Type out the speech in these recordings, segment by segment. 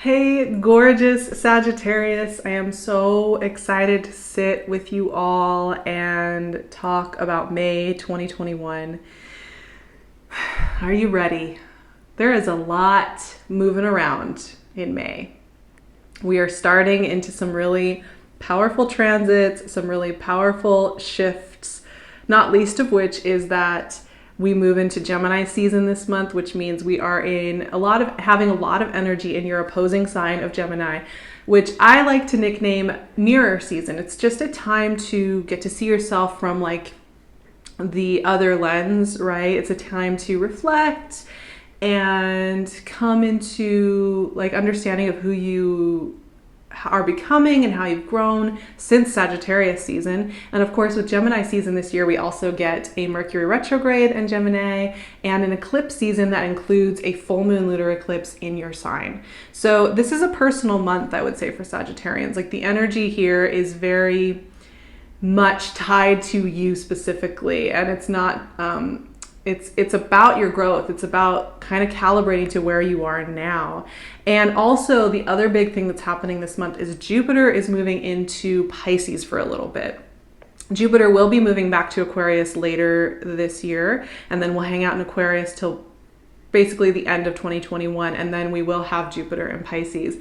Hey, gorgeous Sagittarius. I am so excited to sit with you all and talk about May 2021. Are you ready? There is a lot moving around in May. We are starting into some really powerful transits, some really powerful shifts, not least of which is that we move into Gemini season this month, which means we are having a lot of energy in your opposing sign of Gemini, which I like to nickname mirror season. It's just a time to get to see yourself from like the other lens, right? It's a time to reflect and come into like understanding of who you are becoming and how you've grown since Sagittarius season. And of course, with Gemini season this year, we also get a Mercury retrograde in Gemini and an eclipse season that includes a full moon lunar eclipse in your sign. So this is a personal month, I would say, for Sagittarians. Like the energy here is very much tied to you specifically, and it's not it's about your growth. It's about kind of calibrating to where you are now. And also the other big thing that's happening this month is Jupiter is moving into Pisces for a little bit. Jupiter will be moving back to Aquarius later this year, and then we'll hang out in Aquarius till basically the end of 2021, and then we will have Jupiter in Pisces.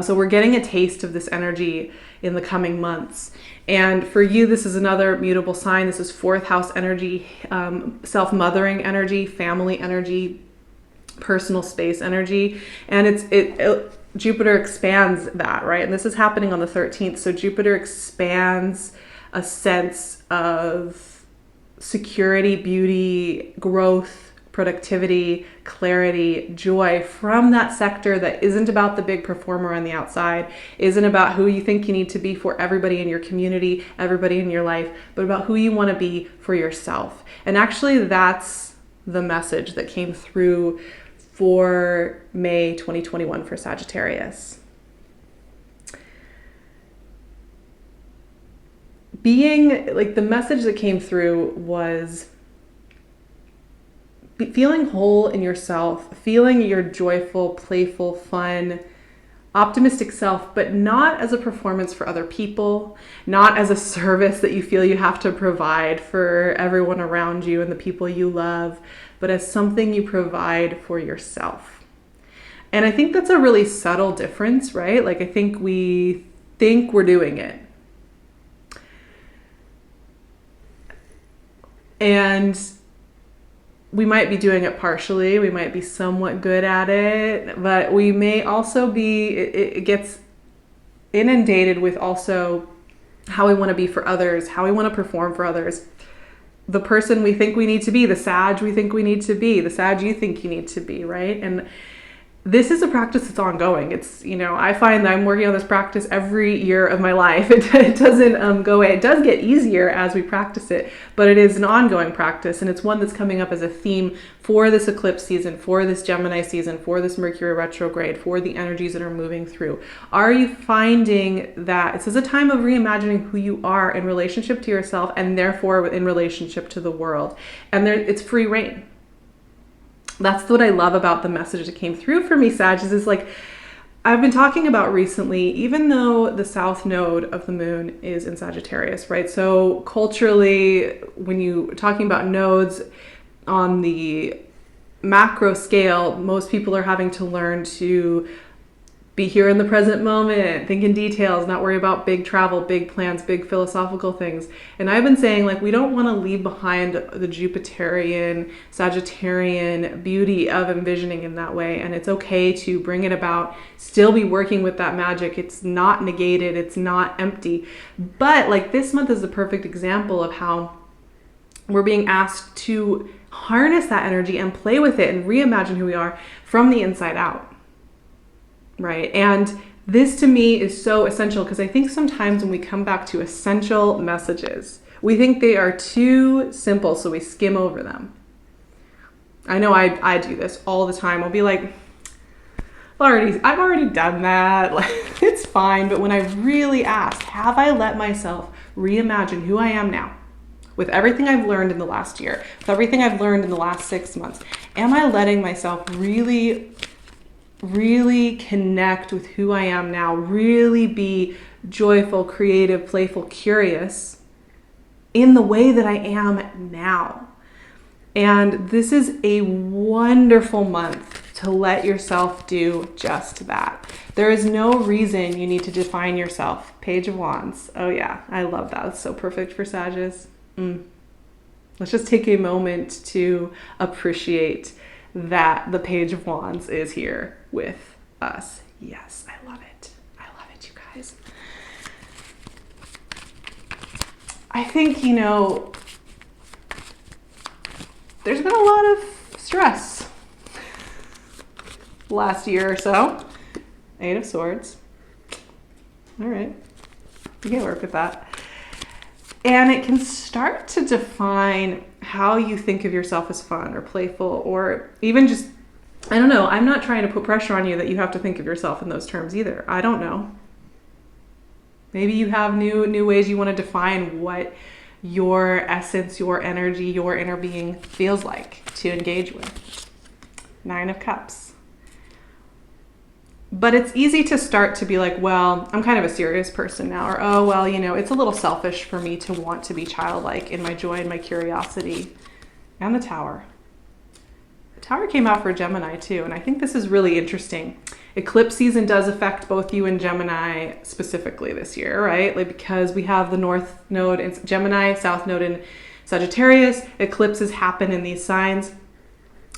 So we're getting a taste of this energy in the coming months. And for you, this is another mutable sign. This is fourth house energy, self-mothering energy, family energy, personal space energy. And Jupiter expands that, right? And this is happening on the 13th. So Jupiter expands a sense of security, beauty, growth, productivity, clarity, joy from that sector that isn't about the big performer on the outside, isn't about who you think you need to be for everybody in your community, everybody in your life, but about who you want to be for yourself. And actually, that's the message that came through for May 2021 for Sagittarius. Being like the message that came through was feeling whole in yourself, feeling your joyful, playful, fun, optimistic self, but not as a performance for other people, not as a service that you feel you have to provide for everyone around you and the people you love, but as something you provide for yourself. And I think that's a really subtle difference, right? Like I think we think we're doing it. And we might be doing it partially, we might be somewhat good at it, but we may also be, it gets inundated with also how we want to be for others, how we want to perform for others, the person we think we need to be, the Sag we think we need to be, the Sag you think you need to be, right? And this is a practice that's ongoing. It's, I find that I'm working on this practice every year of my life. It doesn't go away. It does get easier as we practice it, but it is an ongoing practice. And it's one that's coming up as a theme for this eclipse season, for this Gemini season, for this Mercury retrograde, for the energies that are moving through. Are you finding that this is a time of reimagining who you are in relationship to yourself and therefore in relationship to the world? And it's free reign. That's what I love about the message that came through for me, Sagittarius, is like I've been talking about recently, even though the south node of the moon is in Sagittarius, right? So culturally, when you're talking about nodes on the macro scale, most people are having to learn to be here in the present moment, think in details, not worry about big travel, big plans, big philosophical things. And I've been saying, like, we don't want to leave behind the Jupiterian, Sagittarian beauty of envisioning in that way. And it's okay to bring it about, still be working with that magic. It's not negated, it's not empty. But like this month is the perfect example of how we're being asked to harness that energy and play with it and reimagine who we are from the inside out. Right. And this to me is so essential because I think sometimes when we come back to essential messages, we think they are too simple, so we skim over them. I know I do this all the time. I'll be like, I've already done that. Like, it's fine. But when I really ask, have I let myself reimagine who I am now? With everything I've learned in the last year, with everything I've learned in the last 6 months, am I letting myself really really connect with who I am now, really be joyful, creative, playful, curious in the way that I am now. And this is a wonderful month to let yourself do just that. There is no reason you need to define yourself. Page of Wands. Oh yeah, I love that. It's so perfect for Sagittarius. Let's just take a moment to appreciate that the Page of Wands is here with us. Yes, I love it. I love it, you guys. I think, you know, there's been a lot of stress last year or so. 8 of Swords. All right, you can work with that. And it can start to define how you think of yourself as fun or playful, or even just, I don't know. I'm not trying to put pressure on you that you have to think of yourself in those terms either. I don't know. Maybe you have new ways you want to define what your essence, your energy, your inner being feels like to engage with. 9 of Cups. But it's easy to start to be like, well, I'm kind of a serious person now. Or, oh, well, you know, it's a little selfish for me to want to be childlike in my joy and my curiosity. And the Tower. The Tower came out for Gemini too. And I think this is really interesting. Eclipse season does affect both you and Gemini specifically this year, right? Like, because we have the North Node in Gemini, South Node in Sagittarius. Eclipses happen in these signs.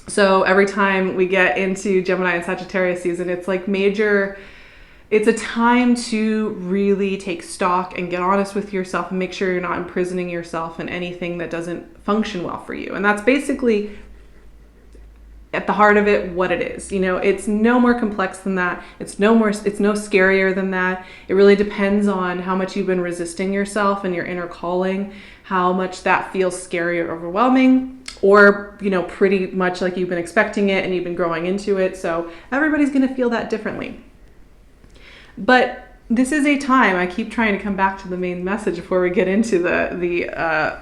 So every time we get into Gemini and Sagittarius season, it's like major, it's a time to really take stock and get honest with yourself and make sure you're not imprisoning yourself in anything that doesn't function well for you. And that's basically at the heart of it what it is. You know, it's no more complex than that. It's no scarier than that. It really depends on how much you've been resisting yourself and your inner calling, how much that feels scary or overwhelming, or, you know, pretty much like you've been expecting it and you've been growing into it. So everybody's going to feel that differently. But this is a time, I keep trying to come back to the main message before we get into the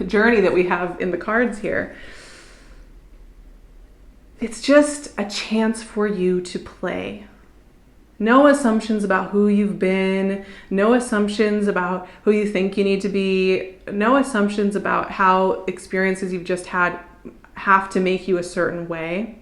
journey that we have in the cards here. It's just a chance for you to play. No assumptions about who you've been, no assumptions about who you think you need to be, no assumptions about how experiences you've just had have to make you a certain way.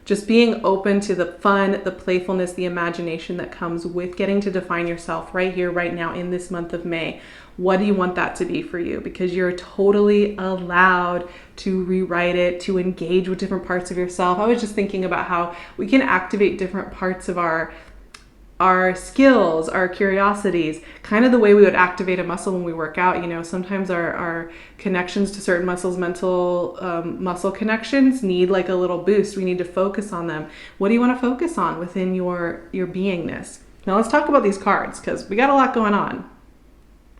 Just being open to the fun, the playfulness, the imagination that comes with getting to define yourself right here, right now, in this month of May. What do you want that to be for you? Because you're totally allowed to rewrite it, to engage with different parts of yourself. I was just thinking about how we can activate different parts of our skills, our curiosities, kind of the way we would activate a muscle when we work out. You know, sometimes our connections to certain muscles, mental muscle connections, need like a little boost. We need to focus on them. What do you want to focus on within your beingness? Now let's talk about these cards, because we got a lot going on,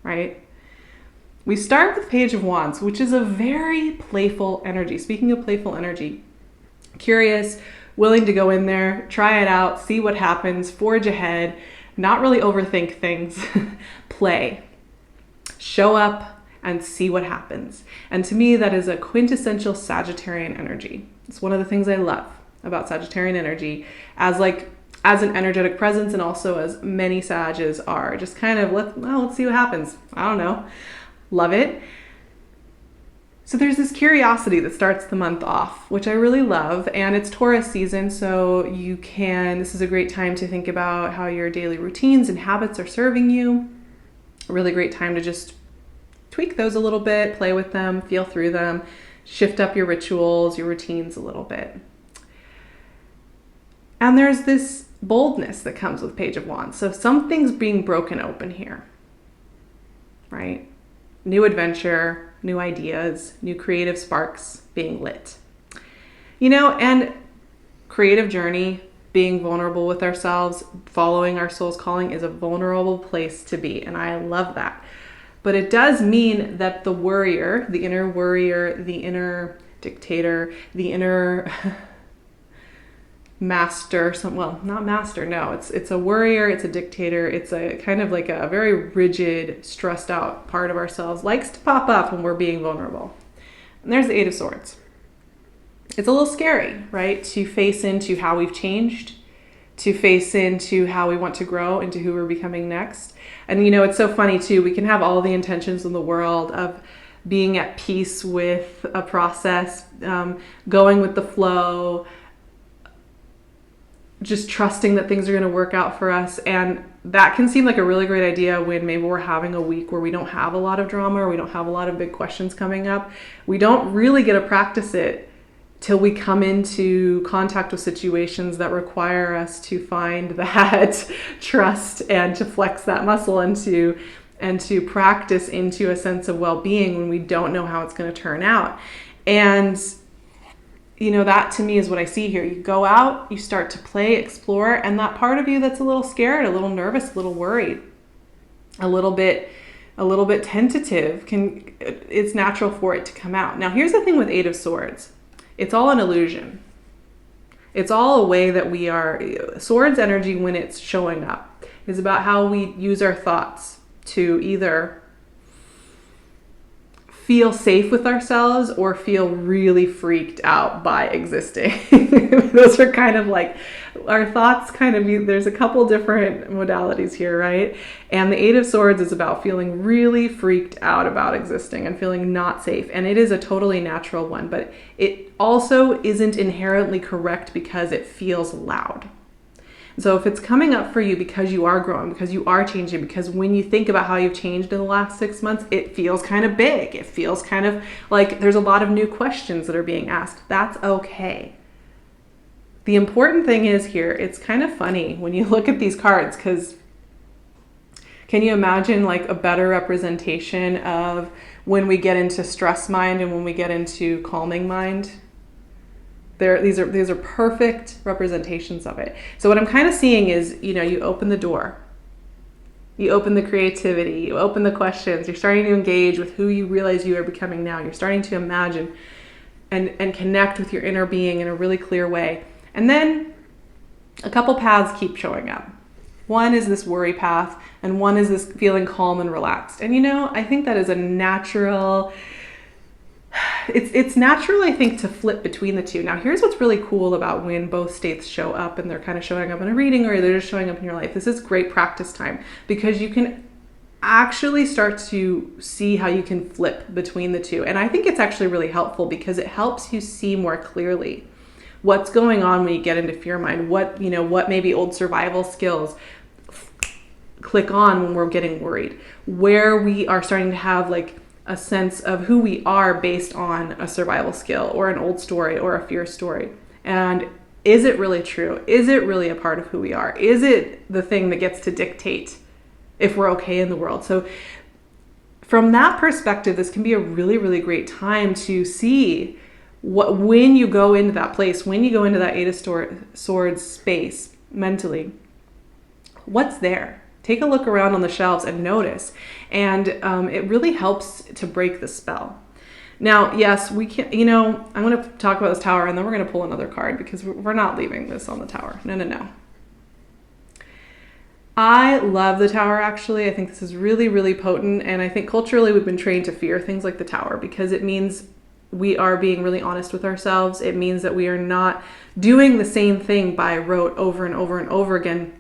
right? We start with Page of Wands, which is a very playful energy. Speaking of playful energy, curious, willing to go in there, try it out, see what happens, forge ahead, not really overthink things, play, show up and see what happens. And to me, that is a quintessential Sagittarian energy. It's one of the things I love about Sagittarian energy as an energetic presence, and also as many Sages are. Just kind of, let's see what happens. I don't know. Love it. So there's this curiosity that starts the month off, which I really love, and it's Taurus season, so this is a great time to think about how your daily routines and habits are serving you. A really great time to just tweak those a little bit, play with them, feel through them, shift up your rituals, your routines a little bit. And there's this boldness that comes with Page of Wands. So something's being broken open here, right? New adventure, new ideas, new creative sparks being lit. You know, and creative journey, being vulnerable with ourselves, following our soul's calling is a vulnerable place to be. And I love that. But it does mean that the warrior, the inner dictator, the inner master, not master, no, it's a warrior, it's a dictator, it's a kind of like a very rigid, stressed out part of ourselves, likes to pop up when we're being vulnerable. And there's the 8 of Swords. it's a little scary, right? To face into how we've changed, to face into how we want to grow, into who we're becoming next. And you know, it's so funny too, we can have all the intentions in the world of being at peace with a process, going with the flow, just trusting that things are going to work out for us. And that can seem like a really great idea when maybe we're having a week where we don't have a lot of drama or we don't have a lot of big questions coming up. We don't really get to practice it till we come into contact with situations that require us to find that trust and to flex that muscle and to practice into a sense of well-being when we don't know how it's going to turn out. And you know, that to me is what I see here. You go out, you start to play, explore, and that part of you that's a little scared, a little nervous, a little worried, a little bit tentative, it's natural for it to come out. Now, here's the thing with Eight of Swords. It's all an illusion. It's all a way that we are. Swords energy, when it's showing up, is about how we use our thoughts to either feel safe with ourselves or feel really freaked out by existing. Those are kind of like our thoughts there's a couple different modalities here, right? And the Eight of Swords is about feeling really freaked out about existing and feeling not safe. And it is a totally natural one, but it also isn't inherently correct because it feels loud. So if it's coming up for you because you are growing, because you are changing, because when you think about how you've changed in the last 6 months, it feels kind of big. It feels kind of like there's a lot of new questions that are being asked. That's okay. The important thing is here, it's kind of funny when you look at these cards, because can you imagine like a better representation of when we get into stress mind and when we get into calming mind? These are perfect representations of it. So what I'm kind of seeing is, you know, you open the door, you open the creativity, you open the questions, you're starting to engage with who you realize you are becoming now. You're starting to imagine and connect with your inner being in a really clear way. And then a couple paths keep showing up. One is this worry path, and one is this feeling calm and relaxed. And you know, I think that is a natural. It's natural, I think, to flip between the two. Now, here's what's really cool about when both states show up and they're kind of showing up in a reading or they're just showing up in your life. This is great practice time because you can actually start to see how you can flip between the two. And I think it's actually really helpful because it helps you see more clearly what's going on when you get into fear mind, what maybe old survival skills click on when we're getting worried, where we are starting to have like a sense of who we are based on a survival skill or an old story or a fear story. And is it really true? Is it really a part of who we are? Is it the thing that gets to dictate if we're okay in the world? So from that perspective, this can be a really, really great time to see when you go into that place, when you go into that Eight of Swords space mentally, what's there? Take a look around on the shelves and notice. And it really helps to break the spell. Now, yes, we can, I'm going to talk about this tower and then we're going to pull another card because we're not leaving this on the tower. No. I love the tower, actually. I think this is really, really potent. And I think culturally we've been trained to fear things like the tower because it means we are being really honest with ourselves. It means that we are not doing the same thing by rote over and over and over again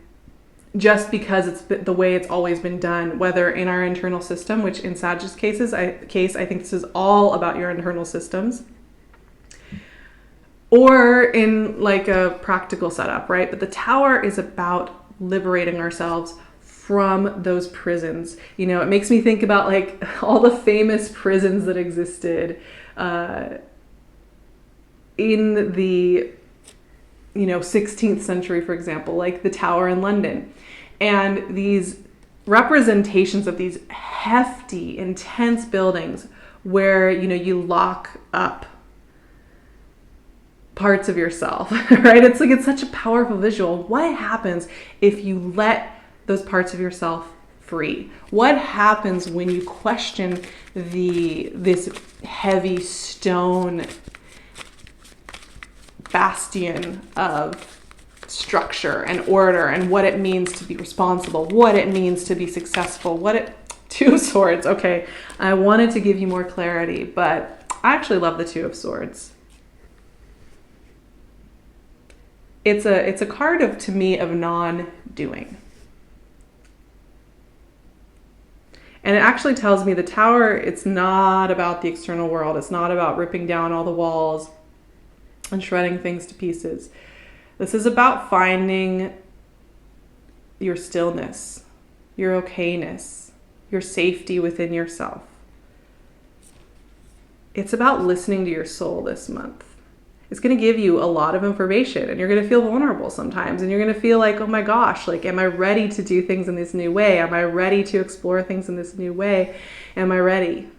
just because it's the way it's always been done, whether in our internal system, which in Sag's case, I think this is all about your internal systems, or in like a practical setup, right? But the tower is about liberating ourselves from those prisons. It makes me think about like all the famous prisons that existed in the 16th century, for example, like the Tower in London. And these representations of these hefty, intense buildings where, you lock up parts of yourself, right? It's such a powerful visual. What happens if you let those parts of yourself free? What happens when you question this heavy stone bastion of structure and order and what it means to be responsible, what it means to be successful, Two of Swords. Okay, I wanted to give you more clarity, but I actually love the Two of Swords. it's a card of, to me, of non-doing. And it actually tells me the Tower, it's not about the external world. It's not about ripping down all the walls and shredding things to pieces. This is about finding your stillness, your okayness, your safety within yourself. It's about listening to your soul this month. It's going to give you a lot of information, and you're going to feel vulnerable sometimes, and you're going to feel like, oh my gosh, like, am I ready to do things in this new way? Am I ready to explore things in this new way? Am I ready?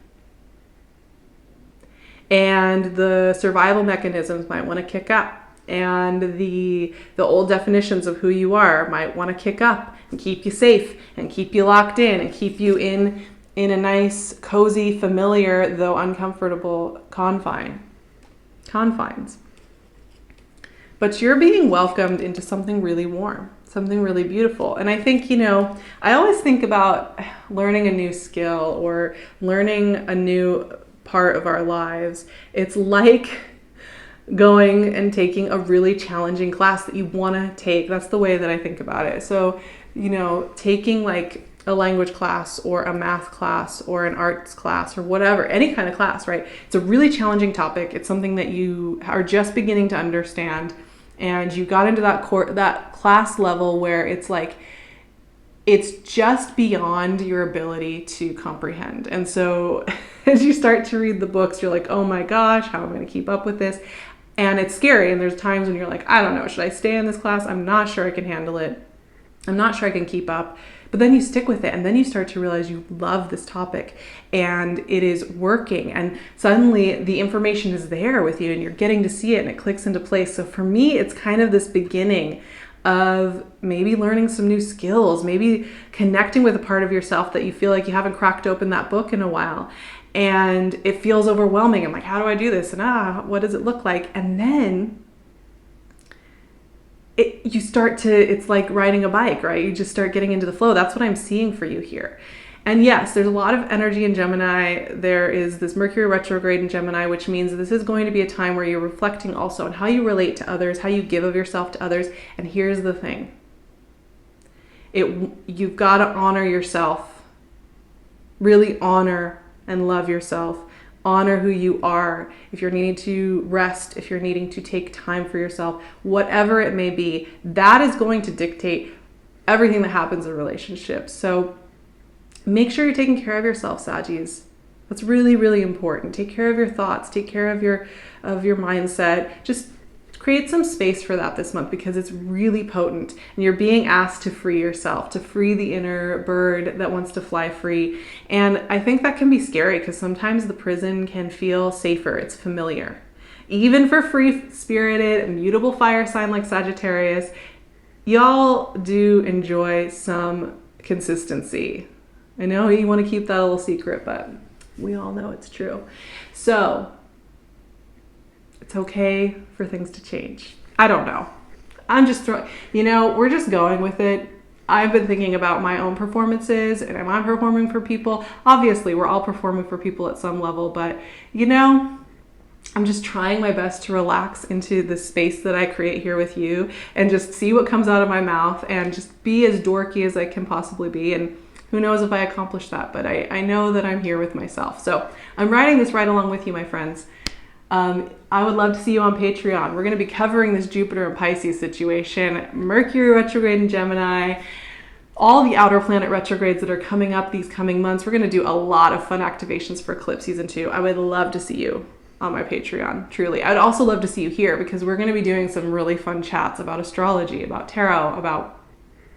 And the survival mechanisms might want to kick up, and the old definitions of who you are might want to kick up and keep you safe and keep you locked in and keep you in a nice, cozy, familiar, though uncomfortable confines. But you're being welcomed into something really warm, something really beautiful. And I think, I always think about learning a new skill or learning a new part of our lives. It's like going and taking a really challenging class that you want to take. That's the way that I think about it. So, taking like a language class or a math class or an arts class or whatever, any kind of class, right? It's a really challenging topic. It's something that you are just beginning to understand. And you got into that class level where it's like, it's just beyond your ability to comprehend. And so as you start to read the books, you're like, oh my gosh, how am I going to keep up with this? And it's scary. And there's times when you're like, I don't know, should I stay in this class? I'm not sure I can handle it. I'm not sure I can keep up. But then you stick with it, and then you start to realize you love this topic and it is working, and suddenly the information is there with you and you're getting to see it and it clicks into place. So for me, it's kind of this beginning of maybe learning some new skills, maybe connecting with a part of yourself that you feel like you haven't cracked open that book in a while. And it feels overwhelming. I'm like, how do I do this? And what does it look like? And then it's like riding a bike, right? You just start getting into the flow. That's what I'm seeing for you here. And yes, there's a lot of energy in Gemini. There is this Mercury retrograde in Gemini, which means this is going to be a time where you're reflecting also on how you relate to others, how you give of yourself to others. And here's the thing. You've got to honor yourself. Really honor and love yourself. Honor who you are. If you're needing to rest, if you're needing to take time for yourself, whatever it may be, that is going to dictate everything that happens in relationships. So make sure you're taking care of yourself, Saggies. That's really, really important. Take care of your thoughts. Take care of your mindset. Just create some space for that this month because it's really potent, and you're being asked to free yourself, to free the inner bird that wants to fly free. And I think that can be scary because sometimes the prison can feel safer. It's familiar. Even for free-spirited, immutable fire sign like Sagittarius, y'all do enjoy some consistency. I know you want to keep that a little secret, but we all know it's true. So it's okay for things to change. I don't know. I'm just we're just going with it. I've been thinking about my own performances, and am I performing for people? Obviously, we're all performing for people at some level, but I'm just trying my best to relax into the space that I create here with you and just see what comes out of my mouth and just be as dorky as I can possibly be. And who knows if I accomplish that, but I know that I'm here with myself. So I'm writing this right along with you, my friends. I would love to see you on Patreon. We're going to be covering this Jupiter and Pisces situation, Mercury retrograde in Gemini, all the outer planet retrogrades that are coming up these coming months. We're going to do a lot of fun activations for Eclipse Season 2. I would love to see you on my Patreon, truly. I'd also love to see you here because we're going to be doing some really fun chats about astrology, about tarot, about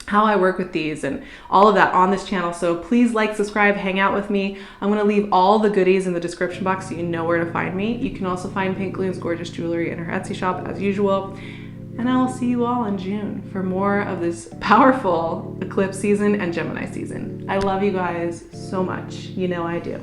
how I work with these and all of that on this channel. So please like, subscribe, hang out with me. I'm going to leave all the goodies in the description box so you know where to find me. You can also find PinkLune's gorgeous jewelry in her Etsy shop as usual. And I will see you all in June for more of this powerful eclipse season and Gemini season. I love you guys so much. You know I do.